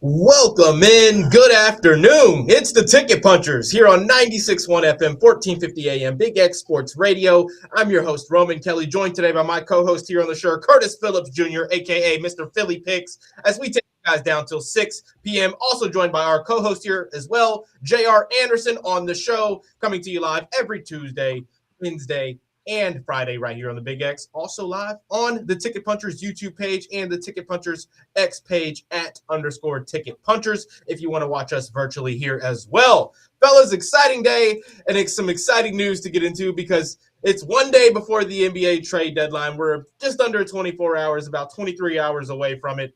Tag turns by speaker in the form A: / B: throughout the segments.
A: Welcome in. Good afternoon. It's the Ticket Punchers here on 96.1 FM, 1450 AM, Big X Sports Radio. I'm your host, Roman Kelly, joined today by my co-host here on the show, Curtis Phillips Jr., a.k.a. Mr. Philly Picks, as we take you guys down till 6 p.m. Also joined by our co-host here as well, J.R. Anderson on the show, coming to you live every Tuesday, Wednesday, and Friday right here on the Big X. Also live on the Ticket Punchers YouTube page and the Ticket Punchers X page @_Ticket Punchers if you want to watch us virtually here as well. Fellas, exciting day, and it's some exciting news to get into because it's one day before the NBA trade deadline. We're just under 24 hours, about 23 hours away from it.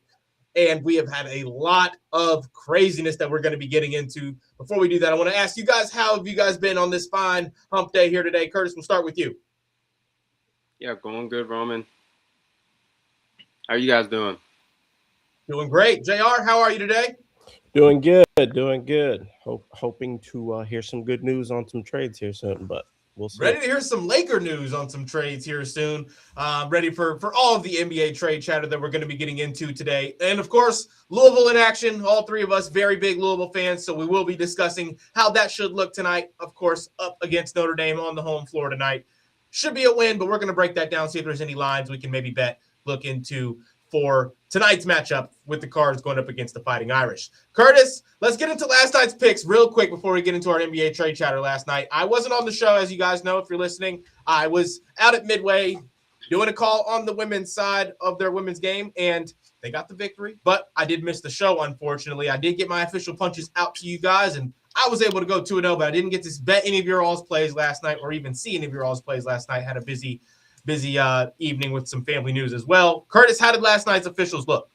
A: And we have had a lot of craziness that we're going to be getting into. Before we do that, I want to ask you guys, how have you guys been on this fine hump day here today? Curtis, we'll start with you.
B: Yeah, going good, Roman. How are you guys doing?
A: Doing great. JR, how are you today?
C: Doing good. Hoping to hear some good news on some trades here soon, but we'll see.
A: Ready to hear some Laker news on some trades here soon. Ready for all of the NBA trade chatter that we're going to be getting into today. And, of course, Louisville in action. All three of us very big Louisville fans, so we will be discussing how that should look tonight. Of course, up against Notre Dame on the home floor tonight. Should be a win, but we're going to break that down, see if there's any lines we can maybe look into for tonight's matchup with the Cards going up against the Fighting Irish. Curtis, let's get into last night's picks real quick before we get into our NBA trade chatter last night. I wasn't on the show, as you guys know, if you're listening. I was out at Midway doing a call on the women's side of their women's game, and they got the victory. But I did miss the show, unfortunately. I did get my official punches out to you guys, and I was able to go 2-0, but I didn't get to bet any of your all's plays last night or even see any of your all's plays last night. Had a busy evening with some family news as well. Curtis, how did last night's officials look?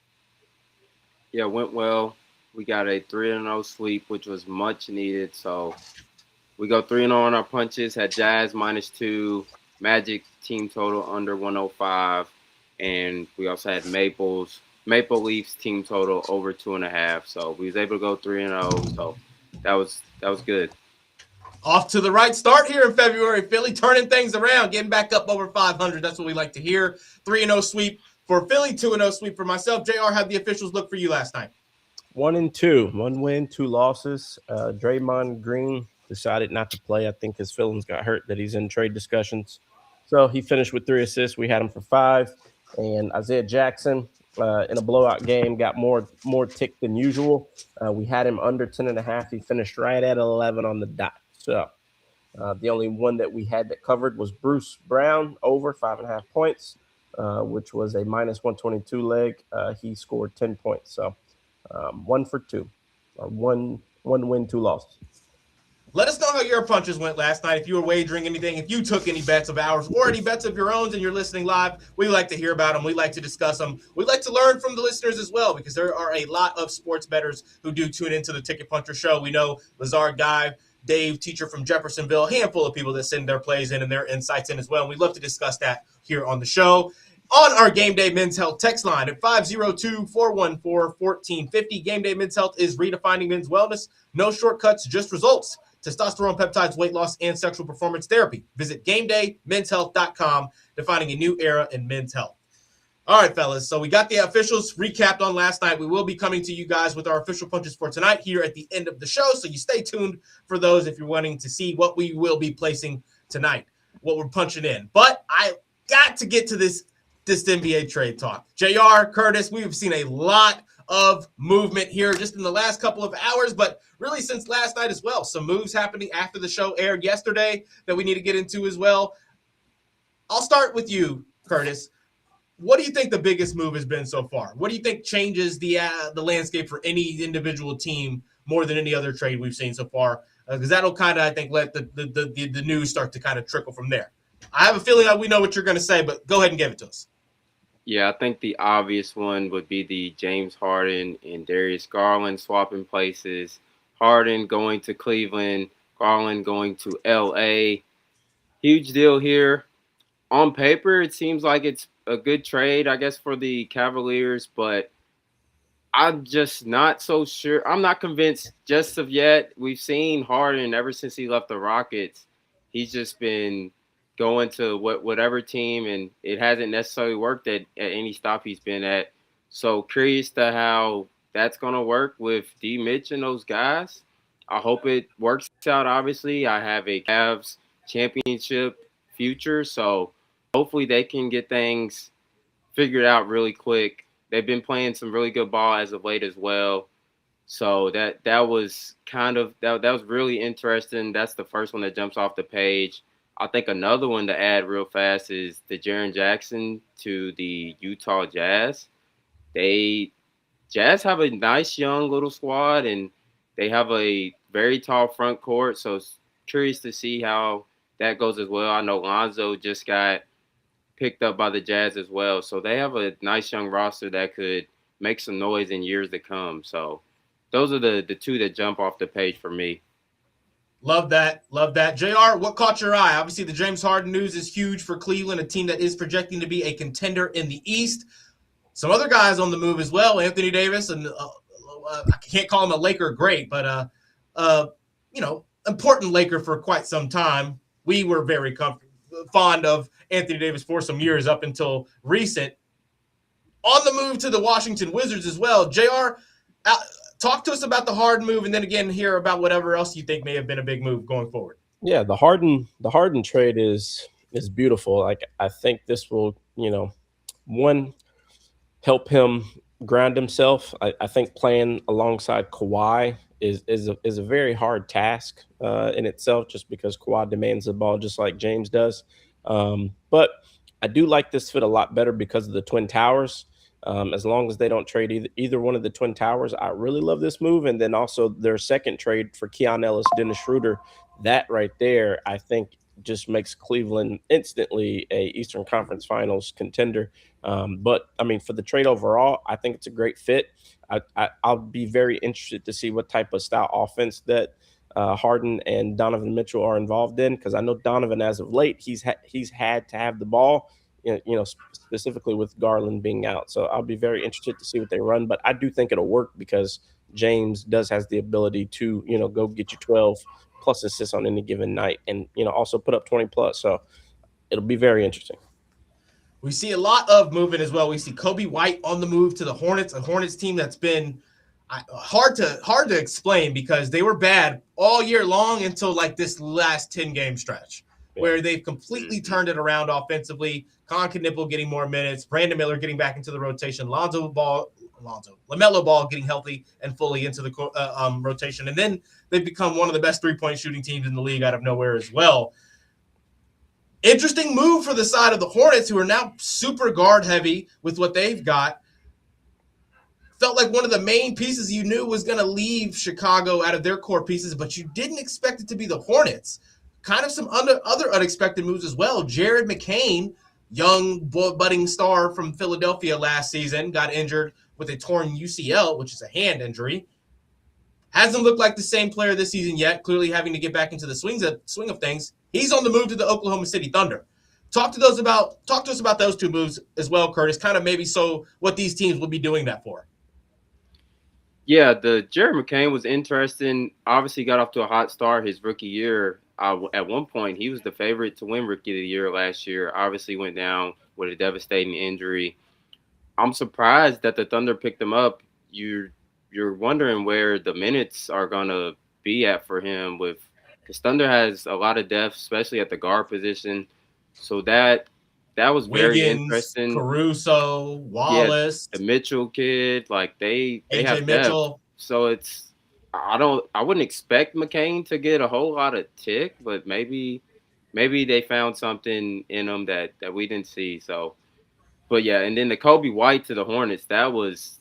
B: Yeah, it went well. We got a 3-0 sweep, which was much needed. So we go 3-0 on our punches, had Jazz -2, Magic team total under 105, and we also had Maple Leafs team total over 2.5. So we was able to go 3-0. So that was good.
A: Off to the right start here in February. Philly turning things around, getting back up over 500. That's what we like to hear. 3-0 sweep for Philly, 2-0 sweep for myself. JR, how'd the officials look for you last night?
C: 1-2, 1 win, 2 losses. Draymond Green decided not to play. I think his feelings got hurt that he's in trade discussions. So he finished with 3 assists. We had him for 5. And Isaiah Jackson, in a blowout game, got more tick than usual. We had him under 10.5. He finished right at 11 on the dot. So the only one that we had that covered was Bruce Brown over 5.5 points, which was a -122 leg. He scored 10 points. So 1 for 2, one win, 2 losses.
A: Let us know how your punches went last night. If you were wagering anything, if you took any bets of ours or any bets of your own and you're listening live, we like to hear about them. We like to discuss them. We like to learn from the listeners as well, because there are a lot of sports bettors who do tune into the Ticket Puncher show. We know Lazard Guy, Dave, teacher from Jeffersonville, a handful of people that send their plays in and their insights in as well. And we love to discuss that here on the show. On our Game Day Men's Health text line at 502-414-1450. Game Day Men's Health is redefining men's wellness. No shortcuts, just results. Testosterone, peptides, weight loss, and sexual performance therapy. Visit GameDayMen'sHealth.com, defining a new era in men's health. All right, fellas, so we got the officials recapped on last night. We will be coming to you guys with our official punches for tonight here at the end of the show, so you stay tuned for those if you're wanting to see what we will be placing tonight, what we're punching in. But I got to get to this NBA trade talk. JR, Curtis, we've seen a lot of movement here just in the last couple of hours, but really since last night as well. Some moves happening after the show aired yesterday that we need to get into as well. I'll start with you, Curtis. What do you think the biggest move has been so far? What do you think changes the landscape for any individual team more than any other trade we've seen so far? Because that'll kind of, I think, let the news start to kind of trickle from there. I have a feeling that we know what you're going to say, but go ahead and give it to us.
B: Yeah, I think the obvious one would be the James Harden and Darius Garland swapping places. Harden going to Cleveland, Garland going to L.A. Huge deal here. On paper, it seems like it's a good trade, I guess, for the Cavaliers, but I'm just not so sure. I'm not convinced just of yet. We've seen Harden ever since he left the Rockets. He's just been going to whatever team, and it hasn't necessarily worked at any stop he's been at. So curious to how that's going to work with D. Mitch and those guys. I hope it works out. Obviously, I have a Cavs championship future, so hopefully they can get things figured out really quick. They've been playing some really good ball as of late as well. So that was kind of that was really interesting. That's the first one that jumps off the page. I think another one to add real fast is the Jaren Jackson to the Utah Jazz. Jazz have a nice young little squad, and they have a very tall front court. So curious to see how that goes as well. I know Lonzo just got picked up by the Jazz as well. So they have a nice young roster that could make some noise in years to come. So those are the two that jump off the page for me.
A: Love that. Love that. JR, what caught your eye? Obviously, the James Harden news is huge for Cleveland, a team that is projecting to be a contender in the East. Some other guys on the move as well, Anthony Davis, and I can't call him a Laker great, but important Laker for quite some time. We were very fond of Anthony Davis for some years up until recent. On the move to the Washington Wizards as well. JR, talk to us about the Harden move, and then again hear about whatever else you think may have been a big move going forward.
C: Yeah, the Harden trade is beautiful. Like, I think this will, one, help him ground himself. I think playing alongside Kawhi is a very hard task in itself, just because Kawhi demands the ball just like James does. But I do like this fit a lot better because of the Twin Towers. As long as they don't trade either one of the Twin Towers, I really love this move. And then also their second trade for Keon Ellis, Dennis Schroeder, that right there, I think just makes Cleveland instantly a Eastern Conference Finals contender. But I mean, for the trade overall, I think it's a great fit. I'll be very interested to see what type of style offense that Harden and Donovan Mitchell are involved in, because I know Donovan, as of late, he's had to have the ball, specifically with Garland being out. So I'll be very interested to see what they run. But I do think it'll work because James has the ability to go get you 12 plus assists on any given night, and also put up 20 plus. So it'll be very interesting.
A: We see a lot of movement as well. We see Kobe White on the move to the Hornets, a Hornets team that's been hard to explain because they were bad all year long until like this last 10-game stretch where they've completely turned it around offensively. Con Knipple getting more minutes, Brandon Miller getting back into the rotation, LaMelo Ball getting healthy and fully into the rotation. And then they've become one of the best three-point shooting teams in the league out of nowhere as well. Interesting move for the side of the Hornets, who are now super guard heavy with what they've got. Felt like one of the main pieces you knew was going to leave Chicago out of their core pieces, but you didn't expect it to be the Hornets. Kind of some other unexpected moves as well. Jared McCain, young budding star from Philadelphia last season, got injured with a torn UCL, which is a hand injury. Hasn't looked like the same player this season yet, clearly having to get back into the swing of things. He's on the move to the Oklahoma City Thunder. Talk to us about those two moves as well, Curtis, kind of maybe so what these teams will be doing that for.
B: Yeah, the Jared McCain was interesting. Obviously got off to a hot start his rookie year. At one point, he was the favorite to win Rookie of the Year last year. Obviously went down with a devastating injury. I'm surprised that the Thunder picked him up. You're wondering where the minutes are going to be at for him, because Thunder has a lot of depth, especially at the guard position. So that was very interesting.
A: Caruso, Wallace,
B: the Mitchell kid, like they
A: AJ
B: have
A: Mitchell.
B: depth. So I wouldn't expect McCain to get a whole lot of tick, but maybe they found something in him that we didn't see. So, but yeah, and then the Kobe White to the Hornets, that was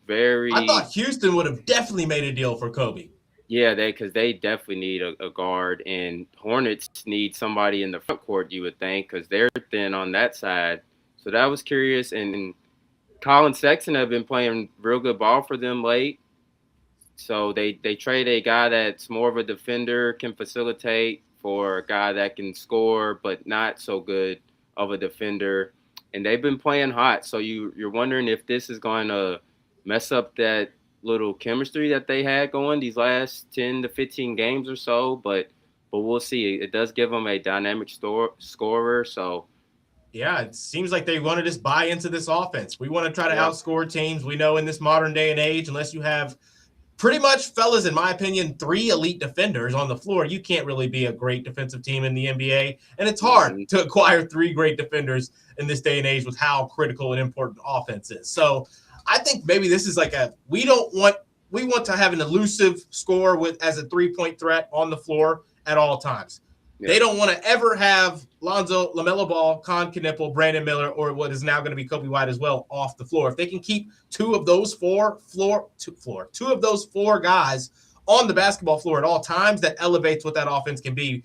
B: very.
A: I thought Houston would have definitely made a deal for Kobe.
B: Yeah, because they definitely need a guard, and Hornets need somebody in the front court, you would think, because they're thin on that side. So that was curious. And Colin Sexton have been playing real good ball for them late. So they trade a guy that's more of a defender, can facilitate for a guy that can score but not so good of a defender. And they've been playing hot. So you're wondering if this is going to mess up that little chemistry that they had going these last 10 to 15 games or so. But we'll see. It does give them a dynamic scorer. So,
A: yeah, it seems like they want to just buy into this offense. We want to try to outscore teams. We know in this modern day and age, unless you have pretty much, fellas, in my opinion, 3 elite defenders on the floor, you can't really be a great defensive team in the NBA. And it's hard to acquire 3 great defenders in this day and age with how critical and important offense is. So I think maybe this is like we want to have an elusive score as a 3-point threat on the floor at all times. Yeah. They don't want to ever have Lonzo, LaMelo Ball, Con Knipple, Brandon Miller, or what is now going to be Kobe White as well off the floor. If they can keep 2 of those 4 guys on the basketball floor at all times, that elevates what that offense can be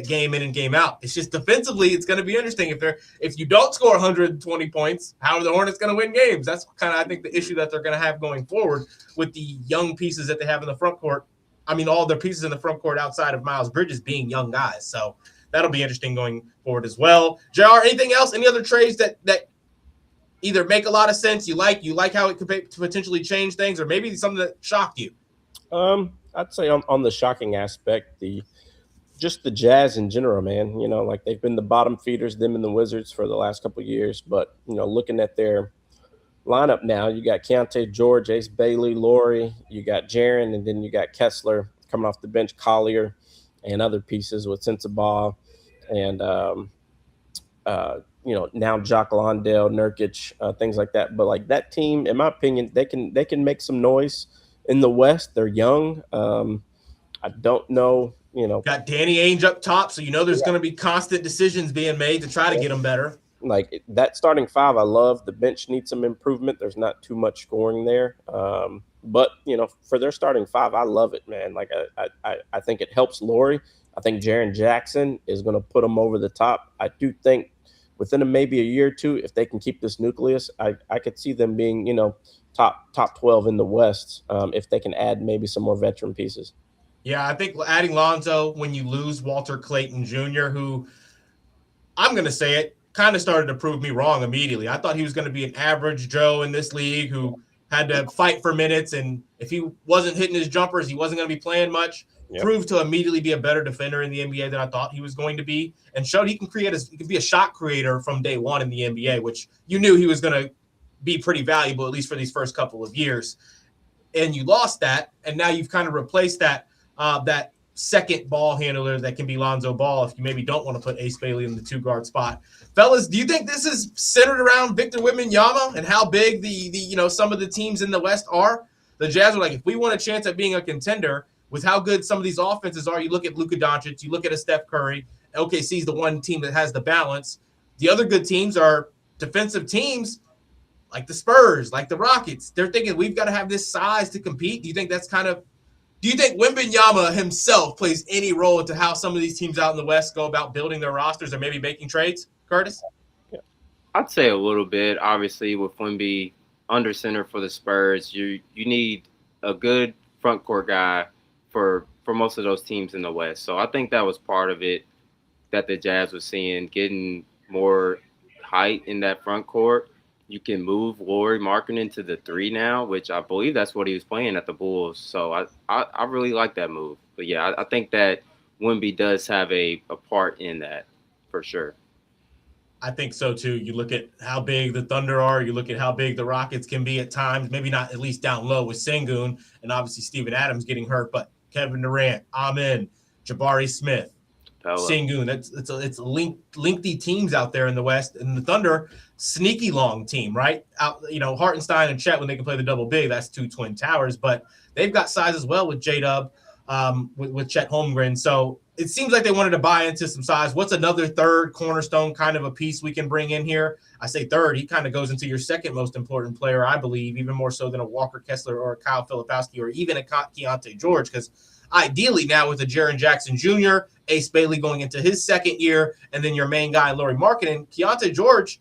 A: game in and game out. It's just defensively, it's going to be interesting. If you don't score 120 points, how are the Hornets going to win games? That's kind of, I think, the issue that they're going to have going forward with the young pieces that they have in the front court. I mean, all their pieces in the front court outside of Miles Bridges being young guys. So that'll be interesting going forward as well. JR, anything else? Any other trades that either make a lot of sense, you like how it could potentially change things, or maybe something that shocked you?
C: I'd say on the shocking aspect, just the Jazz in general, man. You know, like they've been the bottom feeders, them and the Wizards, for the last couple of years. But, you know, looking at their lineup now, you got Keontae George, Ace Bailey, Laurie, you got Jaren, and then you got Kessler coming off the bench, Collier, and other pieces with Sensabaugh, and you know, now Jock Londale, Nurkic, things like that. But like that team, in my opinion, they can make some noise in the West. They're young. I don't know, you know.
A: Got Danny Ainge up top, so you know there's going to be constant decisions being made to try to get them better.
C: Like that starting 5, I love. The bench needs some improvement. There's not too much scoring there. But, you know, for their starting 5, I love it, man. Like I think it helps Laurie. I think Jaren Jackson is going to put them over the top. I do think within maybe a year or 2, if they can keep this nucleus, I could see them being, you know, top 12 in the West if they can add maybe some more veteran pieces.
A: Yeah, I think adding Lonzo when you lose Walter Clayton Jr., who I'm going to say it, kind of started to prove me wrong immediately. I thought he was going to be an average Joe in this league who had to fight for minutes, and if he wasn't hitting his jumpers, he wasn't going to be playing much. Yep. Proved to immediately be a better defender in the NBA than I thought he was going to be, and showed he can be a shot creator from day one in the NBA, which you knew he was going to be pretty valuable, at least for these first couple of years. And you lost that, and now you've kind of replaced that second ball handler that can be Lonzo Ball if you maybe don't want to put Ace Bailey in the 2-guard spot. Fellas, do you think this is centered around Victor Wembanyama and how big the some of the teams in the West are? The Jazz are like, if we want a chance at being a contender with how good some of these offenses are, you look at Luka Doncic, you look at a Steph Curry, OKC is the one team that has the balance. The other good teams are defensive teams like the Spurs, like the Rockets. They're thinking we've got to have this size to compete. Do you think Wembanyama himself plays any role into how some of these teams out in the West go about building their rosters or maybe making trades, Curtis?
B: Yeah. I'd say a little bit. Obviously, with Wemby under center for the Spurs, you need a good front court guy for most of those teams in the West. So I think that was part of it that the Jazz was seeing, getting more height in that front court. You can move Lauri Markkanen to the 3 now, which I believe that's what he was playing at the Bulls. So I really like that move. But, yeah, I think that Wemby does have a part in that for sure.
A: I think so, too. You look at how big the Thunder are. You look at how big the Rockets can be at times, maybe not at least down low with Sengun and obviously Steven Adams getting hurt, but Kevin Durant, Amen, Jabari Smith, Sengun. It's lengthy teams out there in the West, and the Thunder, sneaky long team, right? Hartenstein and Chet when they can play the double big, that's 2 twin towers, but they've got size as well with J-Dub, with Chet Holmgren. So it seems like they wanted to buy into some size. What's another third cornerstone kind of a piece we can bring in here? I say third. He kind of goes into your second most important player, I believe, even more so than a Walker Kessler or a Kyle Filipowski or even a Keontae George, because ideally now with a Jaren Jackson Jr., Ace Bailey going into his second year, and then your main guy, Lauri Markkanen, Keontae George,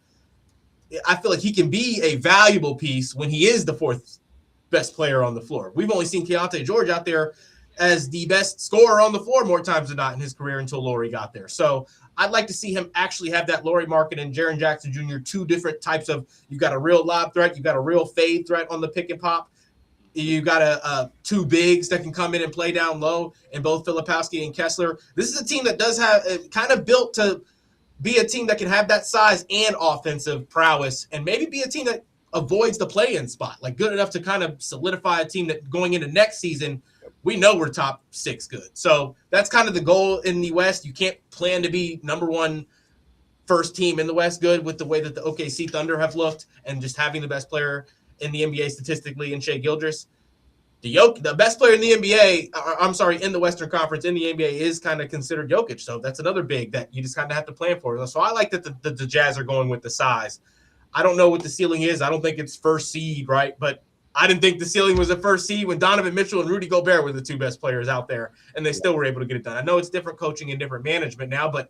A: I feel like he can be a valuable piece when he is the 4th best player on the floor. We've only seen Keontae George out there as the best scorer on the floor more times than not in his career until Lauri got there. So I'd like to see him actually have that Lauri market and Jaren Jackson Jr., two different types of, you got a real lob threat, you got a real fade threat on the pick and pop. You got two bigs that can come in and play down low, and both Filipowski and Kessler. This is a team that does have kind of built to be a team that can have that size and offensive prowess, and maybe be a team that avoids the play-in spot, like good enough to kind of solidify a team that going into next season, we know we're top 6 good. So that's kind of the goal in the West. You can't plan to be number 1 first team in the West good with the way that the OKC Thunder have looked and just having the best player in the NBA statistically in Shai Gilgeous. The best player in the NBA, in the Western Conference in the NBA is kind of considered Jokic. So that's another big that you just kind of have to plan for. So I like that the Jazz are going with the size. I don't know what the ceiling is. I don't think it's first seed, right? But I didn't think the ceiling was a first seed when Donovan Mitchell and Rudy Gobert were the 2 best players out there, and they still were able to get it done. I know it's different coaching and different management now, but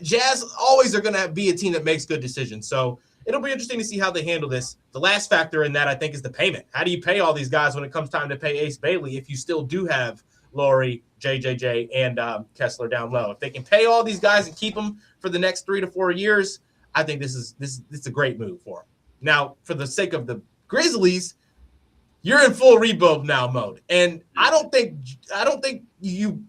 A: Jazz always are going to be a team that makes good decisions. So it'll be interesting to see how they handle this. The last factor in that, I think, is the payment. How do you pay all these guys when it comes time to pay Ace Bailey if you still do have Lauri, JJJ, and Kessler down low? If they can pay all these guys and keep them for the next 3 to 4 years, I think this is a great move for them. Now, for the sake of the Grizzlies, you're in full rebuild now mode, and I don't think you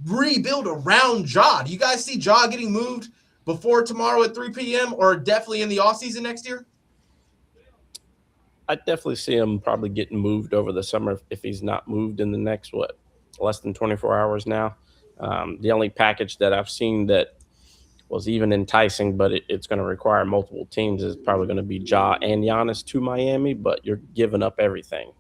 A: rebuild around Ja. Do you guys see Ja getting moved before tomorrow at 3 p.m. or definitely in the offseason next year?
C: I definitely see him probably getting moved over the summer if he's not moved in the next, less than 24 hours now. The only package that I've seen that was even enticing, but it's going to require multiple teams, is probably going to be Ja and Giannis to Miami, but you're giving up everything,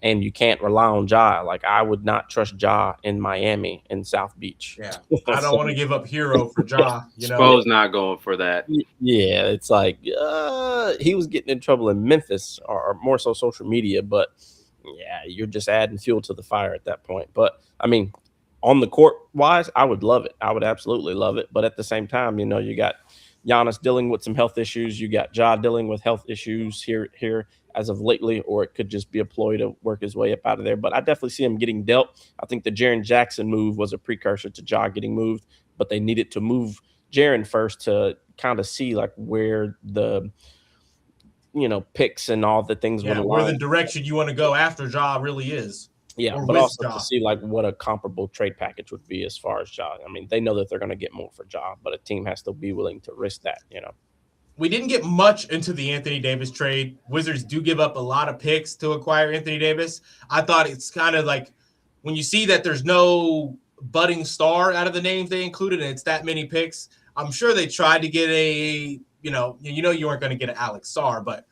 C: and you can't rely on Ja. Like, I would not trust Ja in Miami in South Beach.
A: Yeah, I don't want to give up Hero for Ja.
B: Spo's not going for that.
C: Yeah, it's like he was getting in trouble in Memphis, or more so social media, but yeah, you're just adding fuel to the fire at that point. But I mean, on the court wise, I would love it. I would absolutely love it. But at the same time, you got Giannis dealing with some health issues. You got Ja dealing with health issues here as of lately, or it could just be a ploy to work his way up out of there. But I definitely see him getting dealt. I think the Jaren Jackson move was a precursor to Ja getting moved, but they needed to move Jaren first to kind of see like where the picks and all the things
A: where the direction you want to go after Ja really is.
C: Yeah, but also to see like what a comparable trade package would be as far as Ja. I mean, they know that they're going to get more for Ja, but a team has to be willing to risk that,
A: We didn't get much into the Anthony Davis trade. Wizards do give up a lot of picks to acquire Anthony Davis. I thought it's kind of like when you see that there's no budding star out of the names they included, and it's that many picks, I'm sure they tried to get you weren't going to get an Alex Sarr, but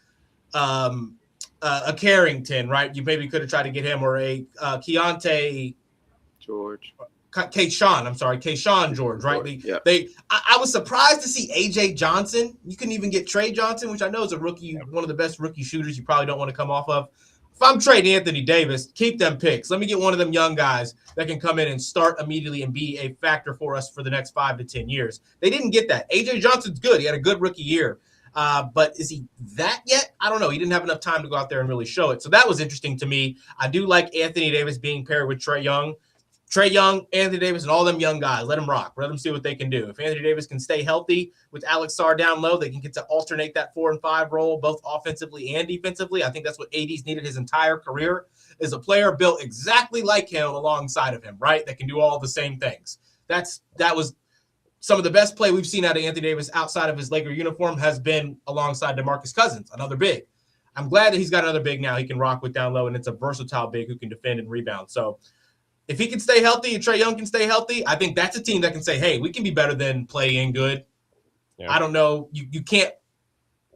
A: a Carrington, right? You maybe could have tried to get him, or a Keontae
B: George.
A: Kayshawn George, right?
B: Yeah.
A: I was surprised to see AJ Johnson. You couldn't even get Trey Johnson, which I know is a rookie, one of the best rookie shooters you probably don't want to come off of. If I'm trading Anthony Davis, keep them picks. Let me get one of them young guys that can come in and start immediately and be a factor for us for the next 5 to 10 years. They didn't get that. AJ Johnson's good. He had a good rookie year. But is he that yet? I don't know. He didn't have enough time to go out there and really show it. So that was interesting to me. I do like Anthony Davis being paired with Trae Young. Trae Young, Anthony Davis, and all them young guys. Let them rock. Let them see what they can do. If Anthony Davis can stay healthy with Alex Sarr down low, they can get to alternate that 4 and 5 role, both offensively and defensively. I think that's what AD's needed his entire career, is a player built exactly like him alongside of him, right? That can do all the same things. That was some of the best play we've seen out of Anthony Davis outside of his Laker uniform has been alongside DeMarcus Cousins, another big. I'm glad that he's got another big now he can rock with down low, and it's a versatile big who can defend and rebound. So if he can stay healthy and Trae Young can stay healthy, I think that's a team that can say, hey, we can be better than playing good. Yeah. I don't know. You can't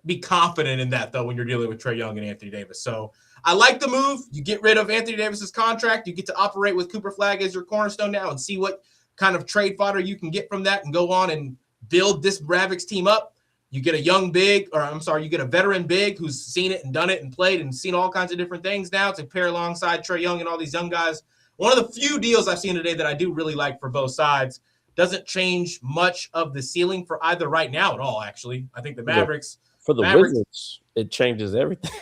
A: be confident in that, though, when you're dealing with Trae Young and Anthony Davis. So I like the move. You get rid of Anthony Davis's contract. You get to operate with Cooper Flagg as your cornerstone now and see what kind of trade fodder you can get from that and go on and build this Mavericks team up. You get a young big, you get a veteran big who's seen it and done it and played and seen all kinds of different things now to pair alongside Trae Young and all these young guys. One of the few deals I've seen today that I do really like for both sides. Doesn't change much of the ceiling for either right now at all, actually. I think the Mavericks
C: For the
A: Mavericks.
C: Wizards, it changes everything.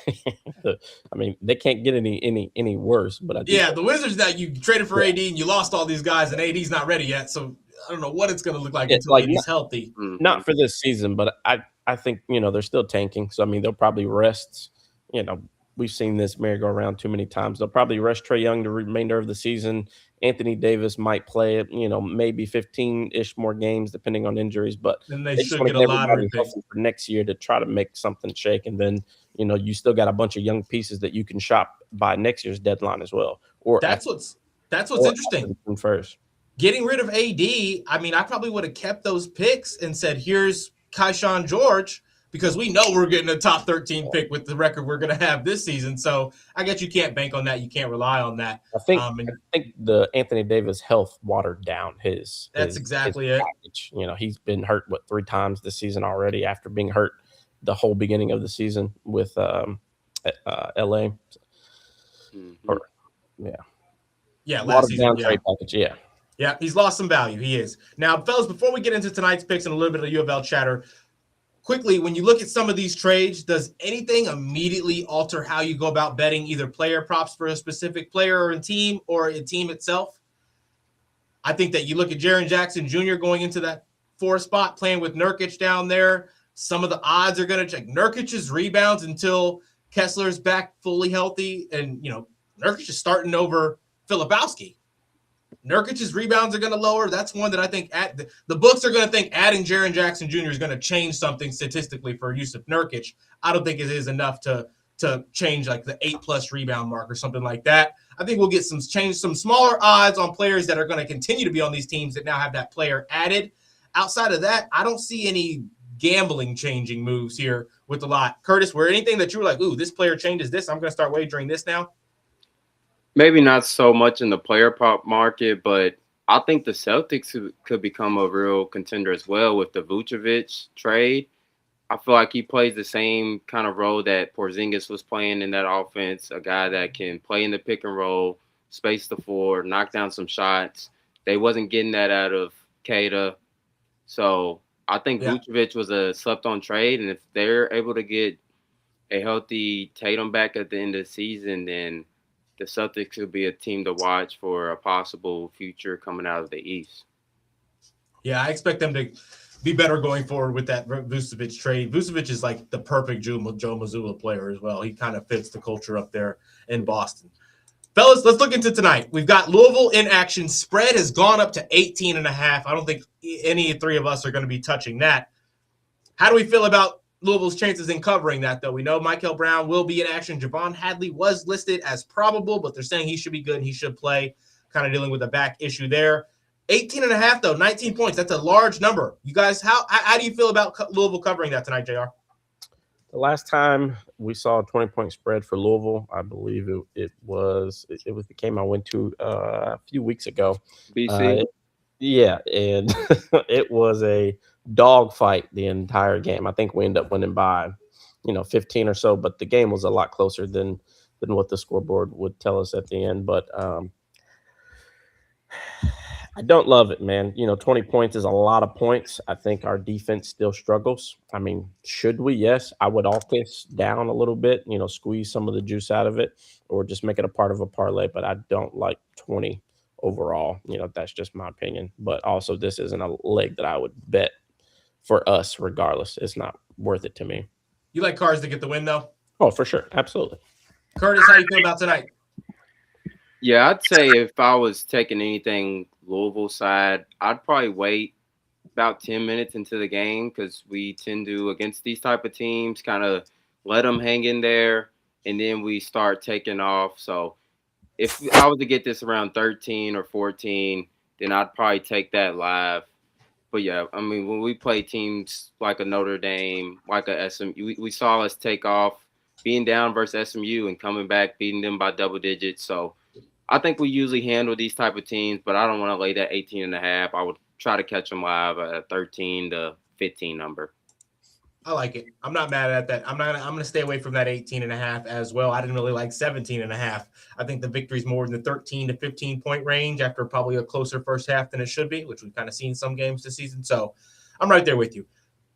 C: I mean, they can't get any worse. But
A: the Wizards that you traded for AD and you lost all these guys, and AD's not ready yet. So I don't know what it's going to look like until AD's healthy.
C: Not for this season, but I think they're still tanking. So I mean, they'll probably rest. We've seen this merry-go-round too many times. They'll probably rest Trae Young the remainder of the season. Anthony Davis might play it, maybe 15-ish more games depending on injuries. But
A: then they should get a lottery pick
C: for next year to try to make something shake. And then, you still got a bunch of young pieces that you can shop by next year's deadline as well. Or
A: that's what's interesting.
C: First,
A: getting rid of AD, I mean, I probably would have kept those picks and said, here's Keyshawn George, because we know we're getting a top 13 pick with the record we're going to have this season. So I guess you can't bank on that. You can't rely on that.
C: I think the Anthony Davis health watered down his.
A: That's exactly
C: his
A: it.
C: Package. He's been hurt 3 times this season already after being hurt the whole beginning of the season with LA.
B: Mm-hmm.
A: Last season.
C: Trade package.
A: Yeah, he's lost some value. He is. Now, fellas, before we get into tonight's picks and a little bit of U of L chatter, quickly, when you look at some of these trades, does anything immediately alter how you go about betting either player props for a specific player or a team itself? I think that you look at Jaren Jackson Jr. going into that 4 spot, playing with Nurkic down there. Some of the odds are going to check Nurkic's rebounds until Kessler's back fully healthy. And, Nurkic is starting over Filipowski. Nurkic's rebounds are going to lower. That's one that I think the books are going to think adding Jaren Jackson Jr. is going to change something statistically for Yusuf Nurkic. I don't think it is enough to change like the 8+ rebound mark or something like that. I think we'll get some smaller odds on players that are going to continue to be on these teams that now have that player added. Outside of that, I don't see any gambling changing moves here with a lot. Curtis, were anything that you were like, ooh, this player changes this, I'm going to start wagering this now?
B: Maybe not so much in the player prop market, but I think the Celtics could become a real contender as well with the Vucevic trade. I feel like he plays the same kind of role that Porzingis was playing in that offense, a guy that can play in the pick and roll, space the floor, knock down some shots. They wasn't getting that out of Keita. So I think Vucevic was a slept-on trade, and if they're able to get a healthy Tatum back at the end of the season, then the Celtics could be a team to watch for a possible future coming out of the East.
A: Yeah, I expect them to be better going forward with that Vucevic trade. Vucevic is like the perfect Joe Mazzulla player as well. He kind of fits the culture up there in Boston. Fellas, let's look into tonight. We've got Louisville in action. Spread has gone up to 18.5. I don't think any 3 of us are going to be touching that. How do we feel about Louisville's chances in covering that, though? We know Michael Brown will be in action. Javon Hadley was listed as probable, but they're saying he should be good and he should play, kind of dealing with a back issue there. 18.5, though, 19 points. That's a large number. You guys, how do you feel about Louisville covering that tonight, JR?
C: The last time we saw a 20-point spread for Louisville, I believe it was the game I went to a few weeks ago.
B: BC.
C: And it was a dogfight the entire game. I think we ended up winning by, 15 or so, but the game was a lot closer than what the scoreboard would tell us at the end. But I don't love it, man. 20 points is a lot of points. I think our defense still struggles. I mean, should we? Yes. I would alt this down a little bit, squeeze some of the juice out of it, or just make it a part of a parlay. But I don't like 20 overall. That's just my opinion. But also, this isn't a leg that I would bet for us regardless. It's not worth it to me.
A: You like Cards to get the win, though?
C: Oh, for sure. Absolutely.
A: Curtis, how you feel about tonight?
B: Yeah, I'd say if I was taking anything Louisville side, I'd probably wait about 10 minutes into the game because we tend to, against these type of teams, kind of let them hang in there, and then we start taking off. So if I was to get this around 13 or 14, then I'd probably take that live. But, yeah, I mean, when we play teams like a Notre Dame, like a SMU, we saw us take off being down versus SMU and coming back, beating them by double digits. So I think we usually handle these type of teams, but I don't want to lay that 18.5. I would try to catch them live at a 13 to 15 number.
A: I like it. I'm not mad at that. I'm going to stay away from that 18.5 as well. I didn't really like 17.5. I think the victory's more in the 13 to 15 point range after probably a closer first half than it should be, which we've kind of seen some games this season. So I'm right there with you.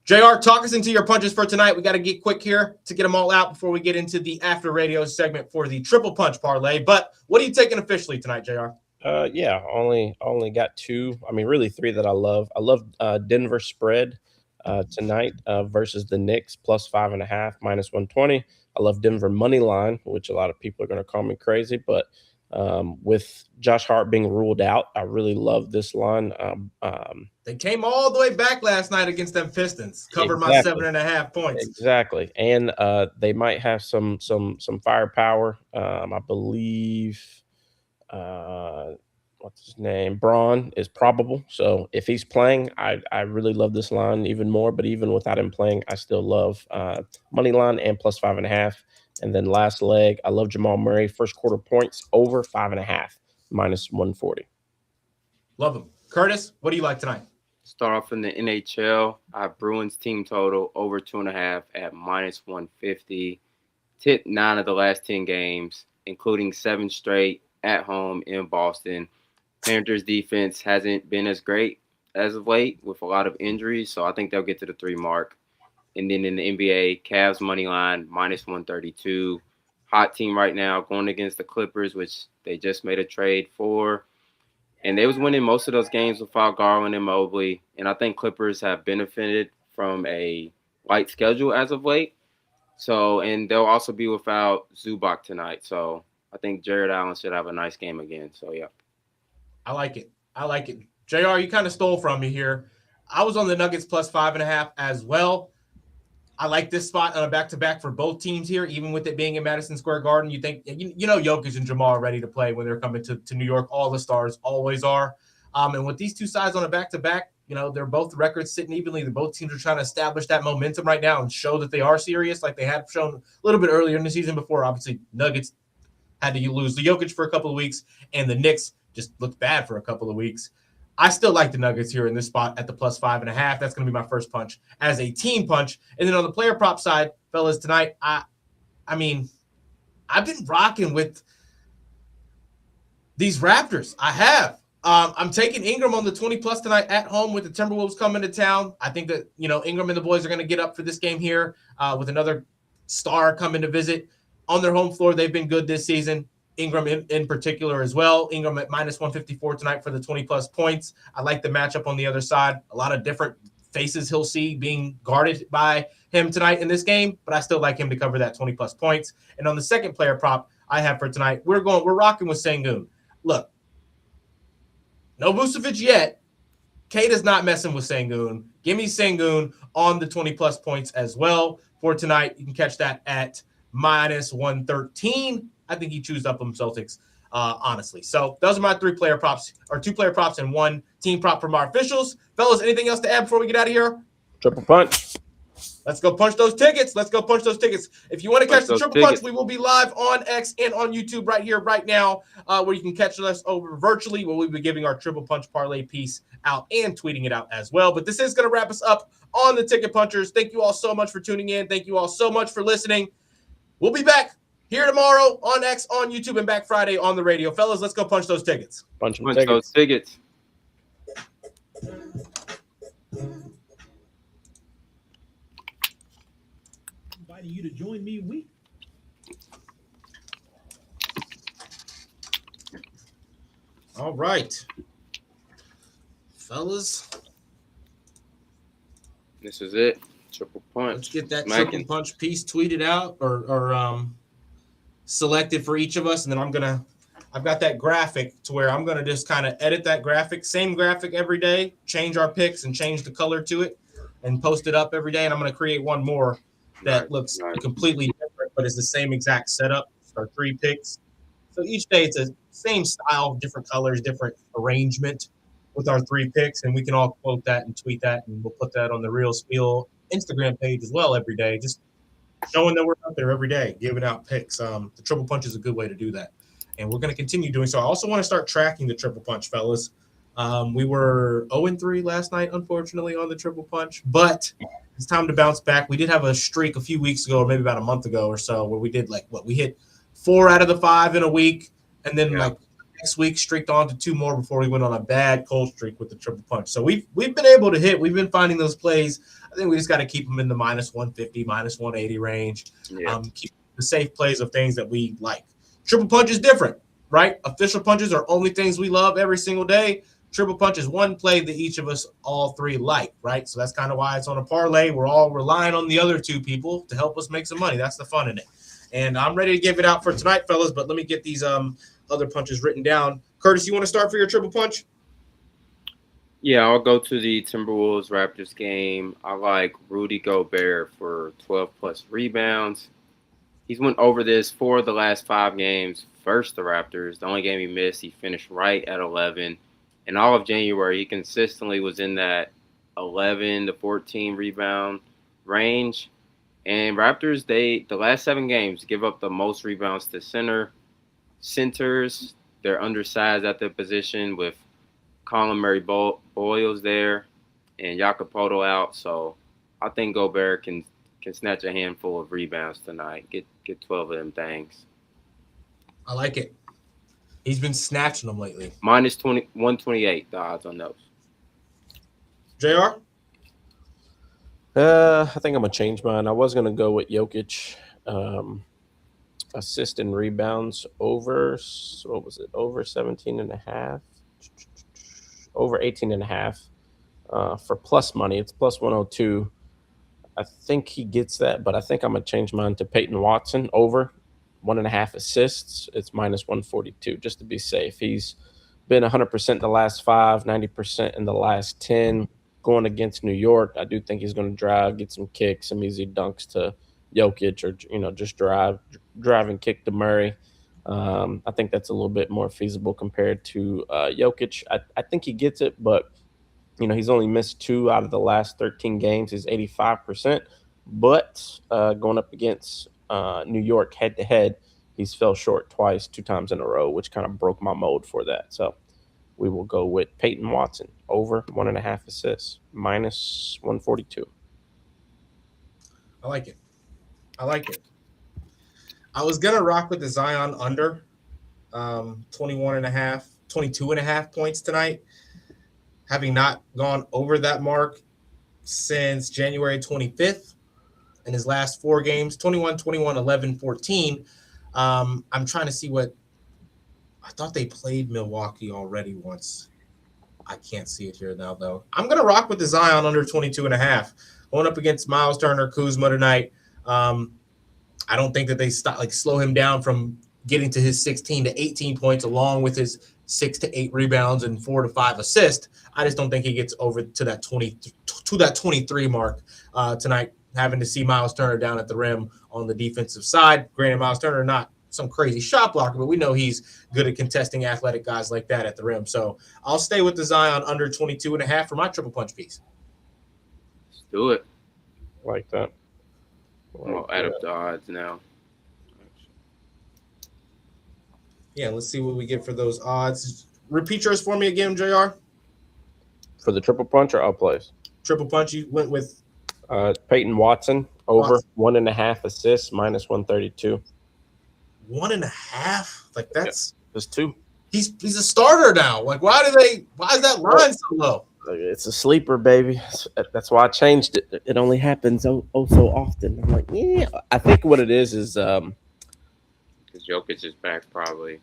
A: JR, talk us into your punches for tonight. We got to get quick here to get them all out before we get into the after radio segment for the triple punch parlay. But what are you taking officially tonight, JR?
C: Yeah, only got two. I mean, really three that I love. I love Denver spread tonight versus the Knicks plus 5.5 minus 120. I love Denver money line, which a lot of people are going to call me crazy, but with Josh Hart being ruled out, I really love this line.
A: They came all the way back last night against them Pistons, covered my 7.5 points.
C: Exactly, and they might have some firepower. I believe. What's his name? Braun is probable. So if he's playing, I really love this line even more. But even without him playing, I still love money line and plus 5.5. And then last leg, I love Jamal Murray. First quarter points over 5.5 minus 140.
A: Love him. Curtis, what do you like tonight?
B: Start off in the NHL. I have Bruins team total over 2.5 at minus 150. Tip 9 of the last 10 games, including 7 straight at home in Boston. Panthers defense hasn't been as great as of late with a lot of injuries, so I think they'll get to the 3 mark. And then in the NBA, Cavs money line minus 132. Hot team right now going against the Clippers, which they just made a trade for. And they was winning most of those games without Garland and Mobley. And I think Clippers have benefited from a light schedule as of late. So, and they'll also be without Zubac tonight. So I think Jared Allen should have a nice game again. So, yeah.
A: I like it. JR, you kind of stole from me here. I was on the Nuggets plus 5.5 as well. I like this spot on a back-to-back for both teams here, even with it being in Madison Square Garden. You think, you know, Jokic and Jamal are ready to play when they're coming to New York. All the stars always are. And with these two sides on a back-to-back, you know, they're both records sitting evenly. Both teams are trying to establish that momentum right now and show that they are serious, like they had shown a little bit earlier in the season before. Obviously, Nuggets had to lose the Jokic for a couple of weeks, and the Knicks just looked bad for a couple of weeks. I still like the Nuggets here in this spot at the plus 5.5. That's going to be my first punch as a team punch. And then on the player prop side, fellas, tonight, I mean, I've been rocking with these Raptors. I have. I'm taking Ingram on the 20+ tonight at home with the Timberwolves coming to town. I think that, you know, Ingram and the boys are going to get up for this game here with another star coming to visit. On their home floor, they've been good this season. Ingram in particular as well. Ingram at minus 154 tonight for the 20+ points. I like the matchup on the other side. A lot of different faces he'll see being guarded by him tonight in this game, but I still like him to cover that 20+ points. And on the second player prop I have for tonight, we're rocking with Sengun. Look, no Vucevic yet. Kate is not messing with Sengun. Give me Sengun on the 20+ points as well for tonight. You can catch that at minus 113. I think he chews up them Celtics, honestly. So those are my 3 player props, or 2 player props and 1 team prop from our officials. Fellas, anything else to add before we get out of here?
C: Triple punch.
A: Let's go punch those tickets. If you want to catch the triple punch, we will be live on X and on YouTube right here, right now, where you can catch us over virtually, where we'll be giving our triple punch parlay piece out and tweeting it out as well. But this is going to wrap us up on the Ticket Punchers. Thank you all so much for tuning in. Thank you all so much for listening. We'll be back here tomorrow on X, on YouTube, and back Friday on the radio. Fellas, let's go punch those tickets.
B: Punch those tickets.
D: Inviting you to join me week.
A: All right. Fellas.
B: This is it. Triple punch.
A: Let's get that triple punch piece tweeted out or selected for each of us, and then I've got that graphic to where I'm gonna just kind of edit that graphic, same graphic every day, change our picks and change the color to it, and post it up every day. And I'm gonna create one more that looks completely different, but it's the same exact setup. It's our 3 picks. So each day it's the same style, different colors, different arrangement with our 3 picks, and we can all quote that and tweet that, and we'll put that on the Real Spiel Instagram page as well every day, just showing that we're out there every day giving out picks. The triple punch is a good way to do that, and we're going to continue doing so. I also want to start tracking the triple punch, fellas. We were 0-3 last night, unfortunately, on the triple punch, but it's time to bounce back. We did have a streak a few weeks ago, or maybe about a month ago or so, where we did we hit 4 out of the 5 in a week, and then next week, streaked on to 2 more before we went on a bad cold streak with the triple punch. So we've been able to hit. We've been finding those plays. I think we just got to keep them in the minus 150, minus 180 range.
B: Yeah.
A: Keep the safe plays of things that we like. Triple punch is different, right? Official punches are only things we love every single day. Triple punch is one play that each of us all three like, right? So that's kind of why it's on a parlay. We're all relying on the other two people to help us make some money. That's the fun in it. And I'm ready to give it out for tonight, fellas, but let me get these other punches written down. Curtis, you want to start for your triple punch?
B: Yeah, I'll go to the Timberwolves Raptors game. I like Rudy Gobert for 12-plus rebounds. He's went over this 4 of the last 5 games versus the Raptors. The only game he missed, he finished right at 11. In all of January, he consistently was in that 11 to 14 rebound range. And Raptors, the last 7 games, give up the most rebounds to centers. They're undersized at their position with Colin Murray-Boyles there and Jakopoto out. So I think Gobert can snatch a handful of rebounds tonight. Get 12 of them things.
A: I like it. He's been snatching them lately.
B: Minus 128, the odds on those.
A: JR?
C: I think I'm going to change mine. I was going to go with Jokic. Assist and rebounds over, what was it? Over 17 and a half. Over 18 and a half. For plus money, it's plus 102. I think he gets that, but I think I'm going to change mine to Peyton Watson over 1.5 assists. It's minus 142 just to be safe. He's been 100% the last 5, 90% in the last 10. Going against New York, I do think he's going to drive, get some kicks, some easy dunks to Jokic, or just drive and kick to Murray. I think that's a little bit more feasible compared to Jokic. I think he gets it, but he's only missed 2 out of the last 13 games. He's 85%, but going up against New York head-to-head, he's fell short twice, 2 times in a row, which kind of broke my mold for that. So we will go with Peyton Watson over 1.5 assists, minus 142.
A: I like it. I was going to rock with the Zion under 22.5 points tonight, having not gone over that mark since January 25th in his last 4 games, 21, 21, 11, 14. I'm trying to see what – I thought they played Milwaukee already once. I can't see it here now, though. I'm going to rock with the Zion under 22.5. Going up against Miles Turner, Kuzma tonight. I don't think that they slow him down from getting to his 16 to 18 points along with his 6 to 8 rebounds and 4 to 5 assists. I just don't think he gets over to that 23 mark tonight, having to see Miles Turner down at the rim on the defensive side. Granted, Miles Turner not some crazy shot blocker, but we know he's good at contesting athletic guys like that at the rim. So I'll stay with the Zion under 22.5 for my triple punch piece.
B: Let's do it.
C: Like that.
B: I'll add up the odds now.
A: Yeah, let's see what we get for those odds. Repeat yours for me again, JR.
C: For the triple punch or outplays?
A: Triple punch, you went with
C: Peyton Watson over 1.5 assists, minus 132.
A: 1.5? Like that's
C: Just 2.
A: He's a starter now. Like why is that line so low?
C: It's a sleeper, baby. That's why I changed it. It only happens so often. I'm like, yeah. I think what it is
B: because Jokic is back probably.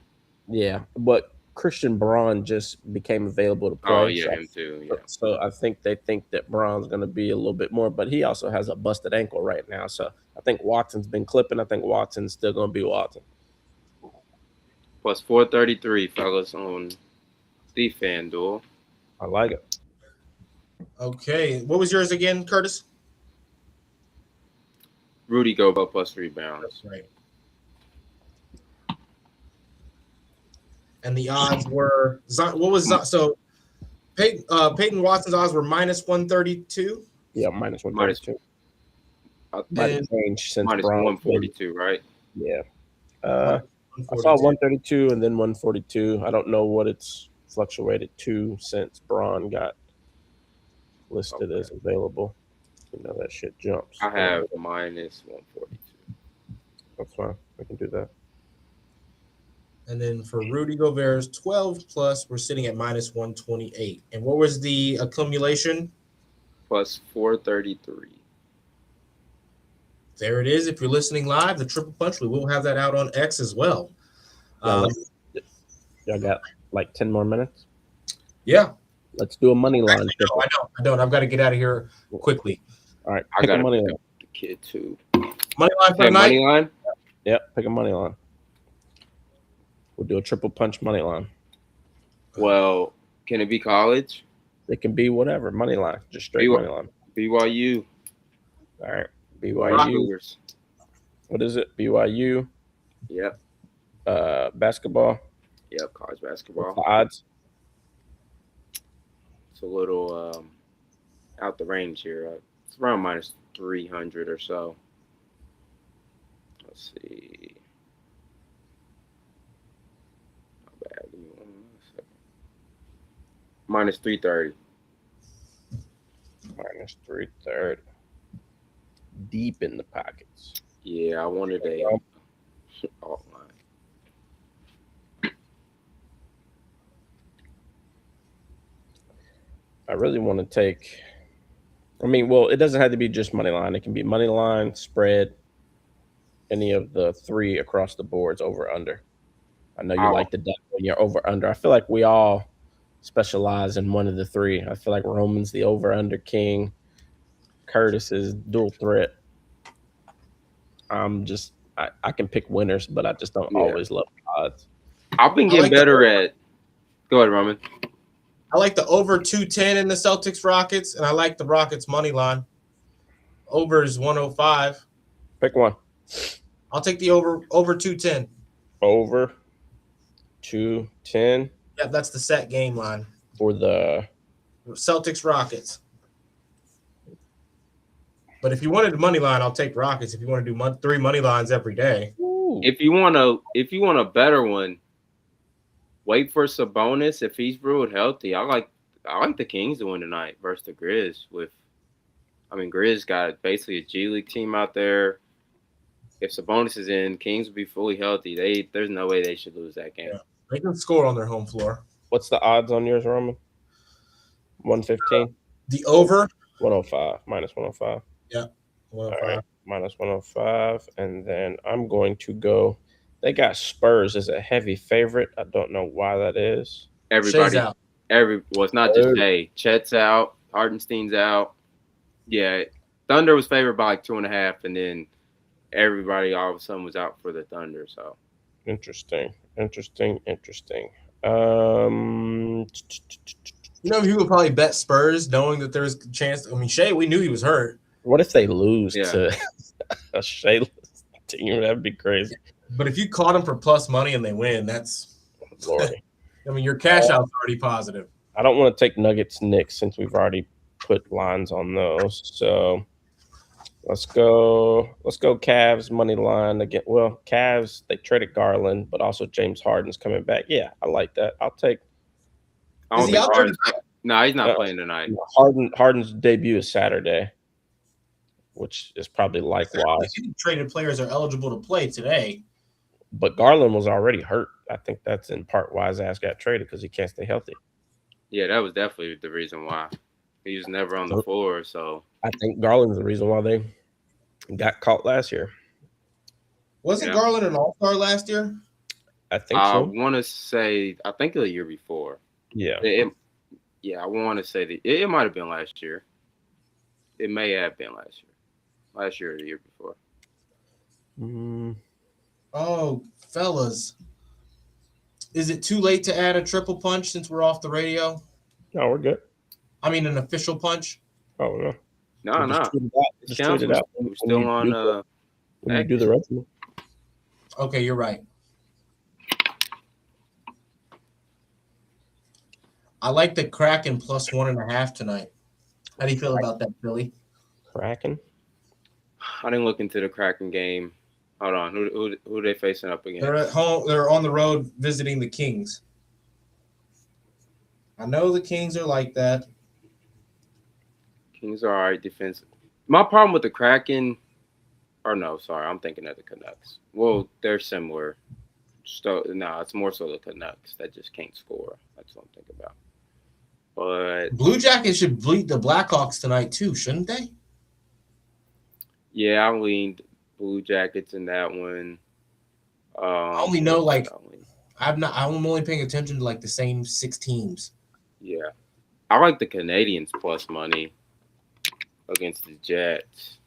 C: Yeah, but Christian Braun just became available to play.
B: Oh, yeah, him too. Yeah.
C: So I think they think that Braun's going to be a little bit more, but he also has a busted ankle right now. So I think Watson's been clipping. I think Watson's still going to be Watson.
B: Plus 433, fellas, on the FanDuel.
C: I like it.
A: Okay. What was yours again, Curtis?
B: Rudy Gobert plus rebounds.
A: That's right. And the odds were what was so Peyton Watson's odds were minus 132.
C: Yeah, minus 132.
A: Then,
C: change since
B: minus
C: Braun
B: 142, right?
C: Yeah. I saw 132 and then 142. I don't know what it's fluctuated to since Braun got listed as available. You know that shit jumps.
B: I have minus 142.
C: That's fine. We can do that.
A: And then for Rudy Gobert's 12 plus, we're sitting at minus 128. And what was the accumulation?
B: Plus 433.
A: There it is. If you're listening live, the triple punch, we will have that out on X as well.
C: Y'all got like 10 more minutes?
A: Yeah.
C: Let's do a money line.
A: Actually, no, I don't. I've got to get out of here quickly.
C: All right.
B: I
C: Pick
B: got
C: a money line.
B: the kid too.
A: Money line for
B: Okay,
A: tonight?
B: money line.
C: Yep. Pick a money line. We'll do a triple punch money line.
B: Well, can it be college?
C: It can be whatever. Money line. Just straight money line.
B: BYU.
C: All right.
B: Rock
C: BYU.
B: Cougars.
C: What is it? BYU.
B: Yep.
C: Basketball.
B: Yep. College
C: What's the
B: basketball.
C: odds?
B: It's a little out the range here. It's around minus 300 or so. Let's see. Not bad. Give me 1 second. Minus 330.
C: Minus 330. Deep in the pockets.
B: Yeah, I wanted a alt line.
C: I really want to take. It doesn't have to be just money line. It can be money line, spread, any of the three across the boards, over under. I know you like the devil when you're over under. I feel like we all specialize in one of the three. I feel like Roman's the over under king. Curtis is dual threat. I can pick winners, but I just don't always love odds.
B: I've been getting better at. Go ahead, Roman.
A: I like the over 210 in the Celtics Rockets, and I like the Rockets money line. Over is 105.
C: Pick one.
A: I'll take the over 210.
C: Over 210.
A: Yeah, that's the set game line.
C: For the
A: Celtics Rockets. But if you wanted a money line, I'll take Rockets. If you want to do three money lines every day.
C: Ooh.
B: If you want a better one, wait for Sabonis if he's ruled healthy. I like the Kings to win tonight versus the Grizz. Grizz got basically a G League team out there. If Sabonis is in, Kings will be fully healthy. There's no way they should lose that game.
A: Yeah. They can score on their home floor.
C: What's the odds on yours, Roman? 115.
A: The over
C: 105 minus 105.
A: Yeah. 105.
C: All right, minus 105, and then I'm going to go. They got Spurs as a heavy favorite. I don't know why that is.
B: Everybody,
A: out.
B: It's not just Jay. Chet's out. Hartenstein's out. Yeah, Thunder was favored by like 2.5, and then everybody all of a sudden was out for the Thunder. So
C: interesting.
A: You would probably bet Spurs knowing that there's a chance. Shea, we knew he was hurt.
C: What if they lose to a Shayless team? That'd be crazy.
A: But if you caught him for plus money and they win, that's
C: Lordy.
A: your cash out's already positive.
C: I don't want to take Nuggets Knicks since we've already put lines on those. So let's go Cavs money line again. Well, Cavs, they traded Garland, but also James Harden's coming back. Yeah, I like that. I'll take.
A: Is he out there?
B: No, he's not playing tonight.
C: Harden's debut is Saturday, which is probably likewise.
A: Traded players are eligible to play today.
C: But Garland was already hurt. I think that's in part why his ass got traded, because he can't stay healthy.
B: Yeah, that was definitely the reason why. He was never on the floor, so.
C: I think Garland's the reason why they got caught last year.
A: Wasn't Garland an all-star last year?
C: I think so.
B: I want to say, I think the year before.
C: Yeah.
B: I want to say that it might have been last year. It may have been last year. Last year or the year before.
A: Oh, fellas. Is it too late to add a triple punch since we're off the radio?
C: No, we're good.
A: An official punch?
C: Oh, no.
B: No.
C: Just tweet it out.
B: We're still on.
C: When you do the resume.
A: Okay, you're right. I like the Kraken plus 1.5 tonight. How do you feel about that, Billy?
C: Kraken?
B: I didn't look into the Kraken game. Hold on. Who are they facing up against?
A: They're at home. They're on the road visiting the Kings. I know the Kings are like that.
B: Kings are all right defensive. My problem with the Kraken, I'm thinking of the Canucks. Well, they're similar. No, it's more so the Canucks that just can't score. That's what I'm thinking about. But
A: Blue Jackets should beat the Blackhawks tonight too, shouldn't they?
B: yeah, I leaned Blue Jackets in that one.
A: I only know I'm only paying attention to like the same 6 teams.
B: Yeah, I like the Canadians plus money against the Jets.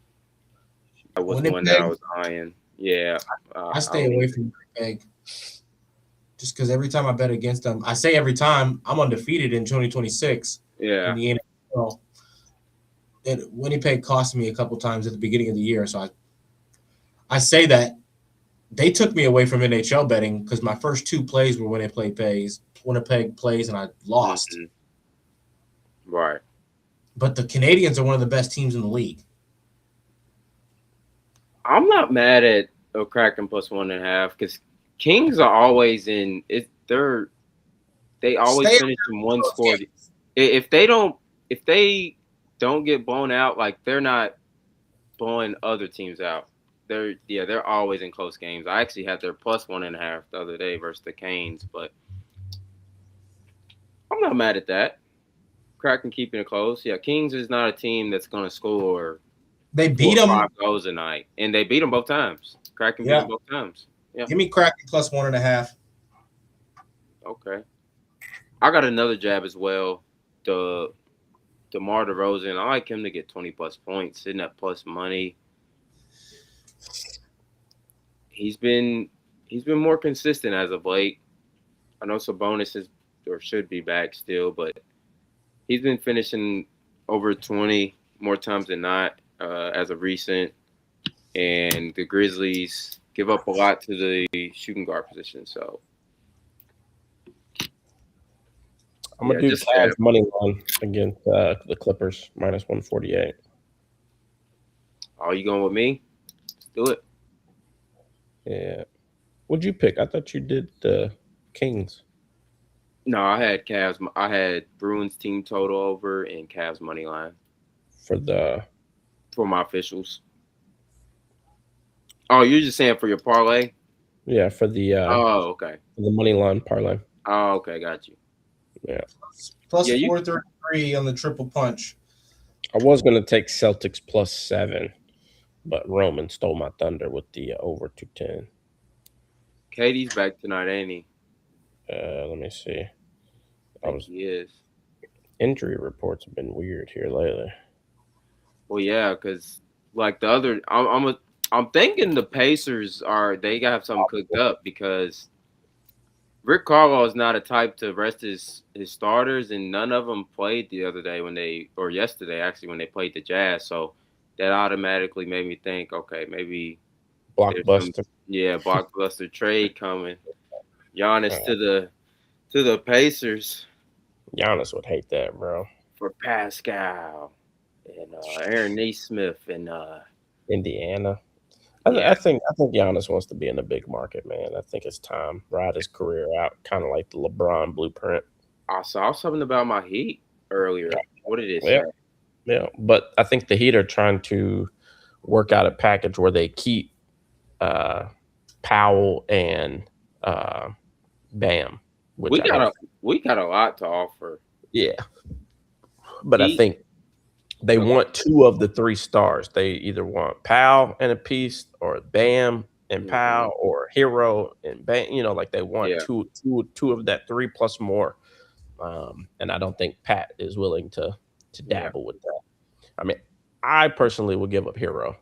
B: That was one that I was eyeing. Yeah,
A: I stay away from Winnipeg just because every time I bet against them, I say every time I'm undefeated in 2026.
B: Yeah,
A: in the NHL. And Winnipeg cost me a couple times at the beginning of the year, so I say that they took me away from NHL betting because my first 2 plays were Winnipeg plays, and I lost.
B: Mm-hmm. Right.
A: But the Canadians are one of the best teams in the league.
B: I'm not mad at a Kraken plus 1.5 because Kings are always in it. They always finish in one score. If they don't get blown out, like they're not blowing other teams out. They're always in close games. I actually had their plus 1.5 the other day versus the Canes, but I'm not mad at that. Kraken keeping it close. Yeah, Kings is not a team that's going to score.
A: They beat them
B: 5 goals a night, and they beat them both times. Kraken beat them both times. Yeah.
A: Give me Kraken plus 1.5.
B: Okay. I got another jab as well. DeMar DeRozan. I like him to get 20 plus points, sitting at plus money. He's been more consistent as of late. I know Sabonis should be back still, but he's been finishing over 20 more times than not as of recent. And the Grizzlies give up a lot to the shooting guard position. So
C: I'm gonna do Cavs money line against the Clippers minus 148.
B: Oh, you going with me? Let's do it.
C: Yeah. What'd you pick? I thought you did the Kings.
B: No, I had Cavs. I had Bruins team total over and Cavs money line for my officials. Oh, you're just saying for your parlay?
C: Yeah, for the
B: okay.
C: The money line parlay.
B: Oh, okay, got you.
C: Yeah.
A: Plus 433 on the triple punch.
C: I was gonna take Celtics plus 7, but Roman stole my thunder with the over 210.
B: KD's back tonight, ain't he?
C: Let me see.
B: He is.
C: Injury reports have been weird here lately.
B: Well, yeah, because like the other, I'm thinking the Pacers they have something cooked up because Rick Carlisle is not a type to rest his starters, and none of them played the other day yesterday actually when they played the Jazz. So that automatically made me think, okay, maybe
C: blockbuster.
B: Blockbuster trade coming. Giannis to the Pacers.
C: Giannis would hate that, bro.
B: For Pascal and Aaron Nesmith and
C: Indiana. I think Giannis wants to be in the big market, man. I think it's time. Ride his career out, kind of like the LeBron blueprint.
B: I saw something about my Heat earlier. What did it say?
C: Yeah, but I think the Heat are trying to work out a package where they keep Powell and Bam.
B: We got a lot to offer.
C: Yeah, but I think they want 2 of the 3 stars. They either want Powell and a piece, or Bam and Powell, or Hero and Bam. You know, like they want two of that 3 plus more. And I don't think Pat is willing to dabble with that. I mean, I personally would give up Hero.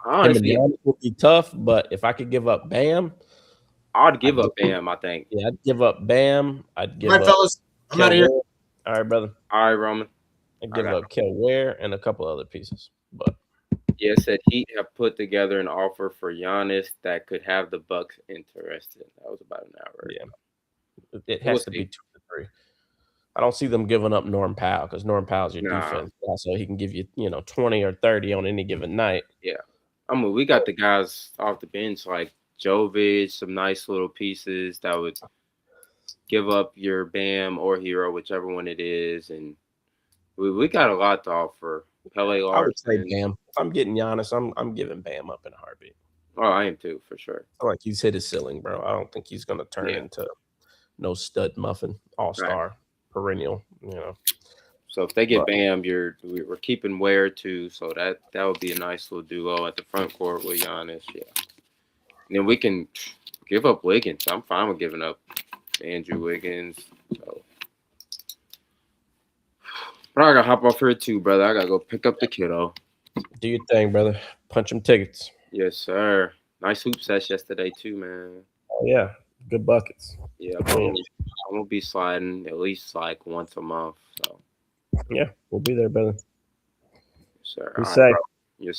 B: Honestly,
C: him and Giannis would be tough, but if I could give up Bam,
B: I'd give up Bam. I think.
C: Yeah, I'd give up Bam. I'd give
A: up. All right, fellas, I'm out of here.
C: All right, brother.
B: All right, Roman.
C: I'd give up Kel Ware and a couple other pieces, but
B: yeah, said Heat have put together an offer for Giannis that could have the Bucks interested. That was about an hour.
C: Yeah, it has to be 2 to 3. I don't see them giving up Norm Powell because Norm Powell's your defense, so he can give you 20 or 30 on any given night.
B: Yeah, I mean we got the guys off the bench like Jovic, some nice little pieces that would give up your Bam or Hero, whichever one it is, and we got a lot to offer. Pele Larson.
C: I would say Bam. If I'm getting Giannis, I'm giving Bam up in a heartbeat.
B: Oh, I am too, for sure.
C: I feel like he's hit his ceiling, bro. I don't think he's going to turn
B: Yeah.
C: into no stud muffin, all-star, perennial, you know.
B: So if they get Bam, we're keeping Ware too. So that would be a nice little duo at the front court with Giannis. Yeah. And then we can give up Wiggins. I'm fine with giving up Andrew Wiggins. So. But I got to hop off here too, brother. I got to go pick up the kiddo.
C: Do your thing, brother. Punch them tickets.
B: Yes, sir. Nice hoop session yesterday too, man.
C: Oh, yeah. Good buckets.
B: Yeah, I'm going to be sliding at least like once a month. So.
C: Yeah, we'll be there, brother.
B: Sir.
C: Be
B: All
C: safe.
B: right, bro.